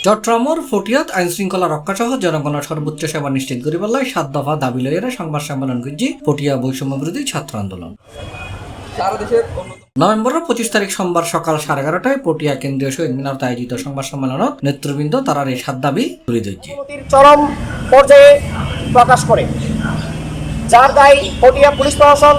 চট্টগ্রামের ফটিয়াত আইন শৃঙ্খলা রক্ষা সহ জনগণের সর্বোচ্চ সেবা নিশ্চিত করিবার 7 দফা দাবি লইয়া সংবাদ সম্মেলন করছি ফটিয়া বৈষম্য বিরোধী ছাত্র আন্দোলন। নভেম্বরের 25 তারিখ সোমবার সকাল 11:30টায় পটিয়া কেন্দ্রীয় শহীদ মিনারতে আয়োজিত সংবাদ সম্মেলনত নেতৃবৃন্দ তারার এই 7 দাবি তুলে ধরছে। চরম পর্যায়ে প্রকাশ করে, যার দায় পটিয়া পুলিশ প্রশাসন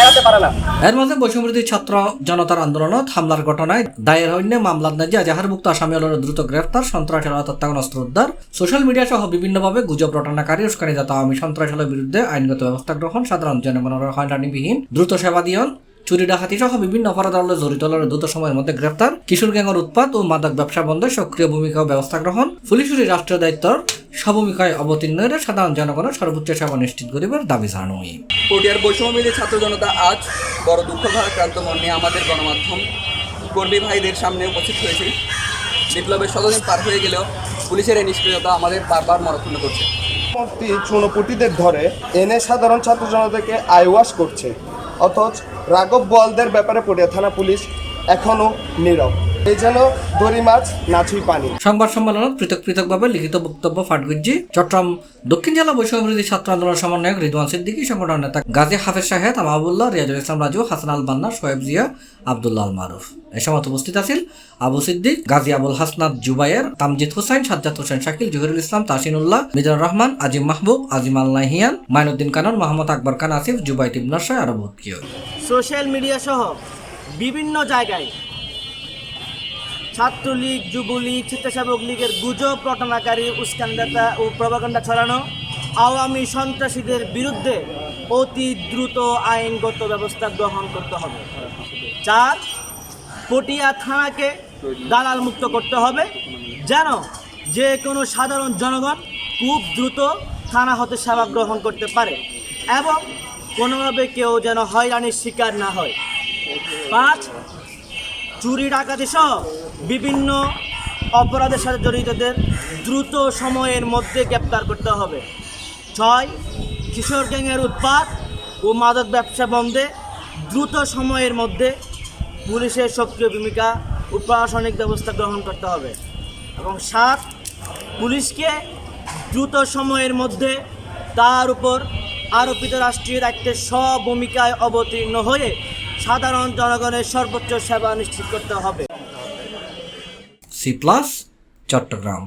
এড়াতে পারে না। এর মাঝে বৈষম্যবিরোধী ছাত্র জনতার আন্দোলনত হামলার ঘটনায় দায়ের হইনে মামলার ন্যায্যে এজাহারভুক্ত আসামি হলের দ্রুত গ্রেফতার, সন্ত্রাসী তত্ত্বাবধান অস্ত্র উদ্ধার, সোশ্যাল মিডিয়া সহ বিভিন্নভাবে গুজব রটনাকারী উস্কানিজাত আওয়ামী সন্ত্রাসীর বিরুদ্ধে আইনগত ব্যবস্থা গ্রহণ, সাধারণ জনগণের হয়রানিবিহীন দ্রুত সেবা দিয়ন, চুরি ডাকাতি সহ বিভিন্ন অপরাধে জড়িত হলের দ্রুত সময়ের মধ্যে গ্রেফতার, কিশোর গ্যাংয়ের উৎপাত ও মাদক ব্যবসা বন্ধে সক্রিয় ভূমিকা ও ব্যবস্থা গ্রহণ, পুলিশের রাষ্ট্রীয় দায়িত্বর সভূমিকায় অবতীর্ণ হয়ে সাধারণ জনগণের সর্বোচ্চ সেবা নিশ্চিত করিবার দাবি জানানো হয়। পটিয়ার বৈষম্যবিরোধী ছাত্র জনতা আজ বড় দুঃখ ভারাক্রান্ত মন নিয়ে আমাদের গণমাধ্যম কর্মী ভাইদের সামনে উপস্থিত হয়েছে। বিপ্লবের 100 দিন পার হয়ে গেলেও পুলিশের এই নিষ্ক্রিয়তা আমাদের বারবার মনক্ষুণ্ণ করছে। চুনোপুটিদের ধরে এনে সাধারণ ছাত্র জনতাকে আইওয়াশ করছে, অথচ রাঘব বোয়ালদের ব্যাপারে পটিয়া থানা পুলিশ এখনো নীরব। এই যেন দড়ি মাছ নাচুই পানি। সংবাদ সম্মেলনত পৃথকভাবে লিখিত বক্তব্য পাঠ করছি চট্টগ্রাম দক্ষিণ জেলা বৈষম্যবিরোধী ছাত্র আন্দোলন সমন্বয়ক রিদওয়ান সিদ্দিকী, সংগঠন নেতা গাজী হাফেজ শাহেদ, মাহবুবুল্লাহ, রিয়াজুল ইসলাম রাজু, হাসান আল বান্না, শোয়েব জিয়া, আব্দুল্লাহ আল মারুফ। এ সময় উপস্থিত আছেন আবু সিদ্দিক, গাজী আবুল হাসনাত জুবায়ের, তামজিদ হোসেন, সাজ্জাদ হোসেন শাকিল, জহিরুল ইসলাম, তাসিনুল্লাহ, মিজানুর রহমান, আজিম মাহবুব, আজিম আল নাহিয়ান, মাইনুদ্দিন কানন, মোহাম্মদ আকবর খান আসিফ, জুবাইর ইবনে শাহ আরো বহুত কেউ। সোশ্যাল মিডিয়া সহ বিভিন্ন জায়গায় ছাত্রলীগ, যুবলীগ, স্বেচ্ছাসেবক লীগের গুজব রটনাকারী, উস্কানিদাতা ও প্রপাগান্ডা ছড়ানো আওয়ামী সন্ত্রাসীদের বিরুদ্ধে অতি দ্রুত আইনগত ব্যবস্থা গ্রহণ করতে হবে। 4, পটিয়া থানাকে দালাল মুক্ত করতে হবে, যেন যে কোনো সাধারণ জনগণ খুব দ্রুত থানা হতে সেবা গ্রহণ করতে পারে এবং কোনোভাবে কেউ যেন হয়রানির শিকার না হয়। 5, চুরি ডাকাতি সহ বিভিন্ন অপরাধের সাথে জড়িতদের দ্রুত সময়ের মধ্যে গ্রেপ্তার করতে হবে। 6, কিশোর গ্যাংয়ের উৎপাত ও মাদক ব্যবসা বন্ধে দ্রুত সময়ের মধ্যে পুলিশের সক্রিয় ভূমিকা ও প্রশাসনিক ব্যবস্থা গ্রহণ করতে হবে। এবং 7, পুলিশকে দ্রুত সময়ের মধ্যে তার উপর আরোপিত রাষ্ট্রীয় দায়িত্বের ভূমিকায় অবতীর্ণ হয়ে সাধারণ জনগণের সর্বোচ্চ সেবা নিশ্চিত করতে হবে। C+ চট্টগ্রাম।